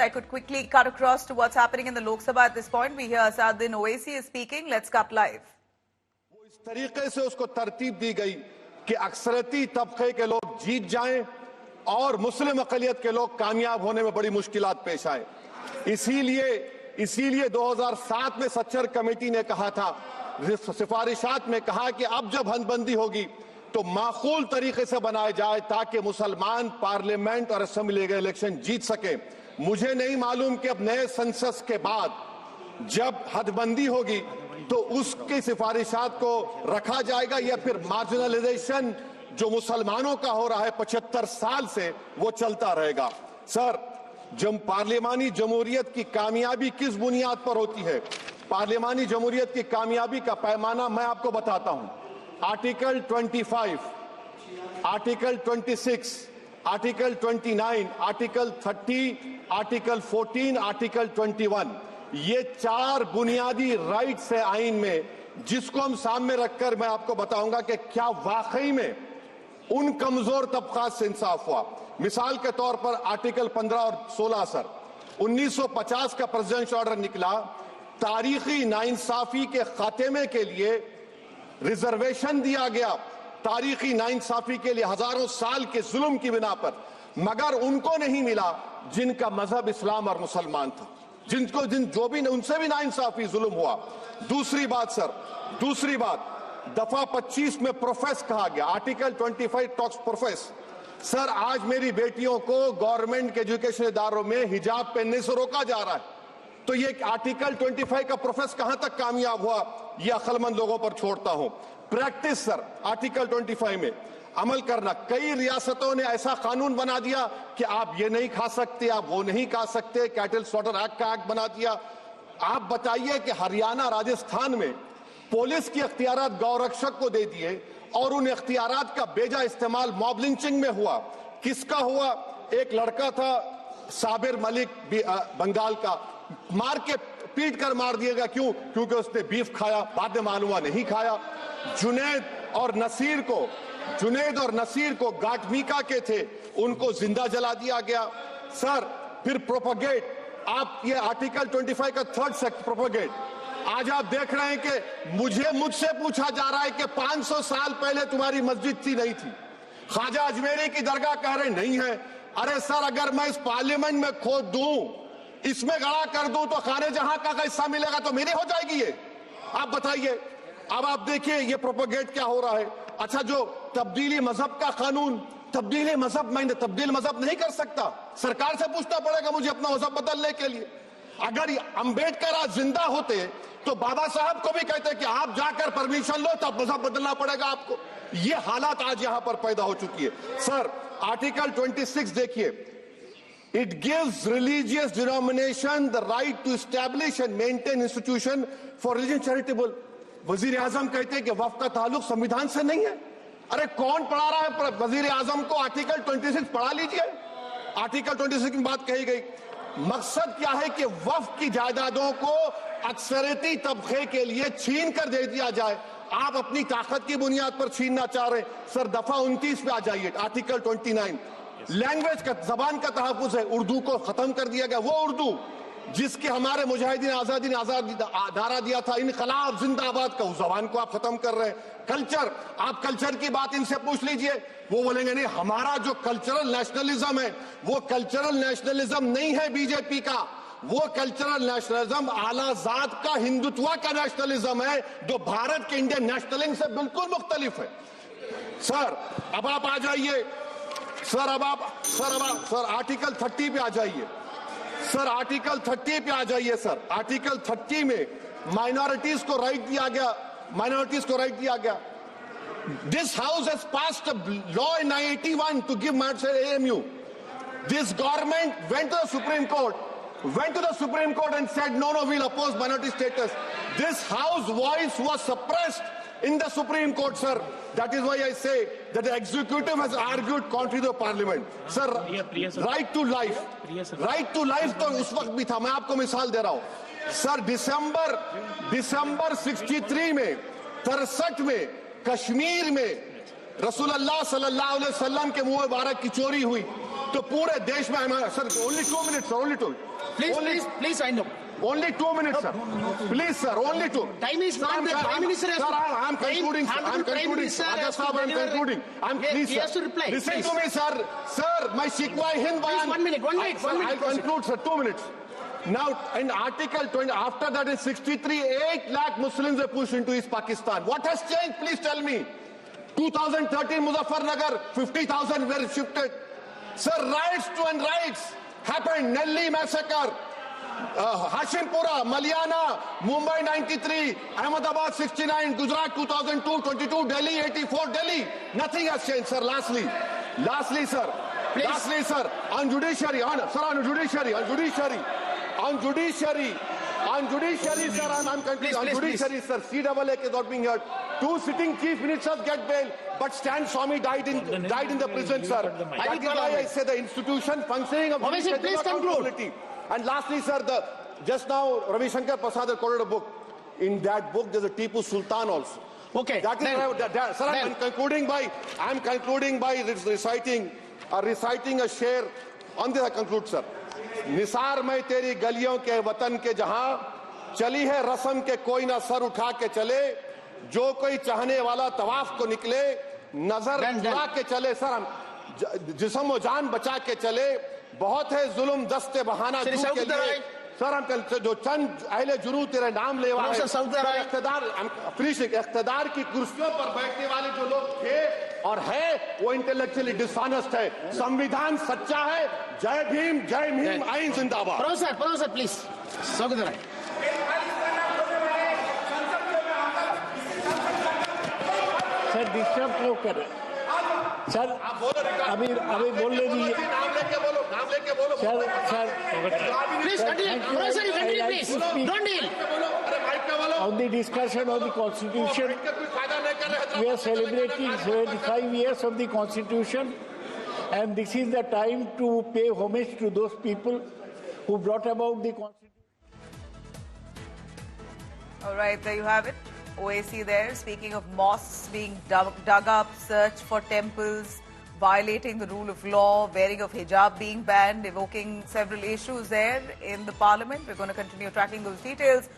I could quickly cut across to what's happening in the Lok Sabha at this point. We hear Asaduddin Owaisi is speaking. Let's cut live. वो इस तरीके से उसको तरतीब दी गई कि अक्सरती तबके के लोग जीत जाएं और मुस्लिम अक़लियत के लोग कामयाब होने में बड़ी मुश्किलात पेश आए। इसीलिए 2007 में सच्चर कमेटी ने कहा था, सिफारिशात में कहा कि अब जब हदबंदी होगी तो माकूल तरीके से बनाए जाए ताकि मुसलमान पार्लियामेंट और असेंबली के इलेक्शन जीत सके। मुझे नहीं मालूम कि अब नए सेंसस के बाद जब हदबंदी होगी तो उसकी सिफारिशात को रखा जाएगा या फिर मार्जिनलाइजेशन जो मुसलमानों का हो रहा है 75 साल से वो चलता रहेगा। सर, जब पार्लियामानी जमहूरियत की कामयाबी किस बुनियाद पर होती है? पार्लियामानी जमहूरियत की कामयाबी का पैमाना मैं आपको बताता हूं। Article 25, article 26, article 29, article 30, article 14, article 21, ये 4 बुनियादी राइट्स है आइन में, जिसको हम सामने रखकर मैं आपको बताऊंगा कि क्या वाकई में उन कमजोर तबकात से इंसाफ हुआ। मिसाल के तौर पर आर्टिकल 15 और 16 सर, 1950 का प्रेसिडेंशियल ऑर्डर निकला, तारीखी नाइंसाफी के खात्मे के लिए रिजर्वेशन दिया गया, तारीखी नाइंसाफी के लिए हजारों साल के जुल्म की बिना पर, मगर उनको नहीं मिला जिनका मजहब इस्लाम और मुसलमान था, उनसे भी नाइंसाफी जुल्म हुआ। दूसरी बात दफा 25 में प्रोफेस कहा गया, आर्टिकल 25 टॉक्स प्रोफेस। सर, आज मेरी बेटियों को गवर्नमेंट के एजुकेशन इदारों में हिजाब पहनने से रोका जा रहा है, तो ये आर्टिकल 25 का प्रोफेस कहां तक कामयाब हुआ, ये अक्लमंद लोगों पर छोड़ता हूं। प्रैक्टिस सर, आर्टिकल 25 में अमल करना। कई रियासतों ने ऐसा कानून बना दिया कि आप ये नहीं खा सकते, आप वो नहीं खा सकते, कैटल स्लॉटर एक्ट का एक्ट बना दिया। आप बताइए कि हरियाणा, राजस्थान में पुलिस की इख्तियारात गौरक्षक को दे दिए और उन इख्तियारात का बेजा इस्तेमाल मॉब लिंचिंग में हुआ। किसका हुआ? एक लड़का था साबिर मलिक बंगाल का, मार के पीट कर मार दिया गया। क्यों? क्योंकि उसने बीफ खाया, बाद में मालूम हुआ नहीं खाया। जुनैद और नसीर को गाटमीका के थे, उनको जिंदा जला दिया गया। सर, फिर प्रोपगेट, आप ये आर्टिकल 25 का 3rd सेक्शन प्रोपगेट, आज आप देख रहे हैं कि मुझसे पूछा जा रहा है कि 500 साल पहले तुम्हारी मस्जिद थी, नहीं थी। ख्वाजा अजमेरी की दरगाह कह रहे नहीं है। अरे सर, अगर मैं इस पार्लियामेंट में खोद दूं, इसमें गड़ा कर दूं, तो खाने जहां का हिस्सा मिलेगा तो मेरी हो जाएगी ये। आप बताइए। अब आप देखिए ये प्रोपगेट क्या हो रहा है। अच्छा, जो तब्दीली मजहब का कानून, तब्दीली मजहब, मैं तब्दील मजहब नहीं कर सकता, सरकार से पूछना पड़ेगा मुझे अपना मजहब बदलने के लिए। अगर अंबेडकर आज जिंदा होते तो बाबा साहब को भी कहते कि आप जाकर परमिशन लो, तब मजहब बदलना पड़ेगा आपको। ये हालात आज यहां पर पैदा हो चुकी है। सर, आर्टिकल 26 देखिए, it gives religious denomination the right to establish and maintain institution for religion charitable. वजीर आजम कहते हैं कि वक्फ का ताल्लुक संविधान से नहीं है। अरे कौन पढ़ा रहा है वजीर आजम को? आर्टिकल 26 पढ़ा लीजिए। आर्टिकल 26 की बात कही गई। मकसद क्या है कि वक्फ की जायदादों को अक्सरती तबके के लिए छीन कर दे दिया जाए। आप अपनी ताकत की बुनियाद पर छीनना चाह रहे हैं। सर, दफा 29 पे आ जाइए, आर्टिकल 29। लैंग्वेज का, जबान का तहफ्फुज़ है, उर्दू को खत्म कर दिया गया। वो उर्दू जिसके हमारे मुजाहिदीन आजादी ने नारा दिया था, इनकलाब जिंदाबाद का, उस जबान को आप खत्म कर रहे हैं। कल्चर, आप कल्चर की बात इनसे पूछ लीजिए, वो बोलेंगे नहीं, हमारा जो कल्चरल नेशनलिज्म है वो कल्चरल नेशनलिज्म नहीं है बीजेपी का, वो कल्चरल नेशनलिज्म आला जात का, हिंदुत्व का नेशनलिज्म है, जो भारत के इंडियन नेशनलिज्म से बिल्कुल मुख्तलिफ है। सर, अब आप आ जाइए। सर, आर्टिकल 30 पे आ जाइए। सर, आर्टिकल 30 पे आ जाइए। सर, आर्टिकल 30 में माइनॉरिटीज को राइट दिया गया। This house has passed a law in 1981 to give AMU. This government went to the Supreme Court and said, no, we'll oppose minority status. This house voice was suppressed in the Supreme Court, sir. That is why I say that the executive has argued contrary to the parliament. Sir, right to life तो उस वक्त भी था। मैं आपको मिसाल दे रहा हूं। सर, दिसंबर 63 में, 63 में कश्मीर में रसूलुल्लाह सल्लल्लाहु अलैहि वसल्लम के मुंह मुबारक की चोरी हुई। तो पूरे देश में sir only 2 minutes, sir, only 2. Please, I know. Only 2 minutes, sir. Please, sir, only 2. Time is not there. Prime Minister has Sir, I'm concluding, sir. I'm Prime concluding. Minister has Agar to sahab, I'm deliver- concluding. Please, He sir. has to reply. Listen Please. to me, sir. Sir, my Shikwa Hind Please, Bayan. 1 minute, one minute, Sir, one minute, I'll proceed. conclude, sir. 2 minutes. Now, in Article 20, after that in 63, 8 lakh Muslims were pushed into East Pakistan. What has changed? Please tell me. 2013 Muzaffarnagar, 50,000 were shifted. Sir, riots and riots happened. Nelli massacre. Hashimpura, Maliana, Mumbai 93, Ahmedabad 69, Gujarat 2002, 22, Delhi 84, Delhi. Nothing has changed, sir. Lastly, sir. Please. Lastly, sir, on judiciary, sir, on judiciary, sir, I'm concluding. Please, On please, judiciary, sir, CAA is not being heard. 2 sitting chief ministers get bail, but Stan Swamy died in the prison, sir. That is why I say the institution functioning of Obviously, judiciary please is not conclude. accountability. And lastly, sir, just now Ravi Shankar Prasad has quoted a book. In that book, there's a Tipu Sultan also. Okay. That is sir, I'm concluding by reciting a share. On this I conclude, sir. Nisar में तेरी गलियों के वतन के जहां चली है रस्म के कोई ना सर उठा के चले जो कोई चाहने वाला तवाफ को निकले नजर उड़ा के चले सर हम जिस्म व जान बचा के चले बहुत है जुल्म दस्ते बहाना Sir, झूठ के लिए सर हम जो चंद अहले जुनू तेरे नाम लेवा है इख्तिदार की कुर्सियों पर बैठने वाले जो लोग थे और है वो इंटेलेक्चुअली डिसऑनेस्ट है संविधान सच्चा है जय भीम आइन जिंदाबाद Professor, please. Saudara. Sir disturb क्यों कर रहे सर अभी बोलने दीजिए नाम लेके बोलो sir Please continue. Professor, you continue, please. Don't deal. अरे माइक पे बोलो on the discussion of the constitution कोई फायदा नहीं कर रहे we are celebrating 75 years of the constitution and this is the time to pay homage to those people who brought about the constitution. All right, there you have it. OAC there, speaking of mosques being dug up, search for temples, violating the rule of law, wearing of hijab being banned, evoking several issues there in the parliament. We're going to continue tracking those details.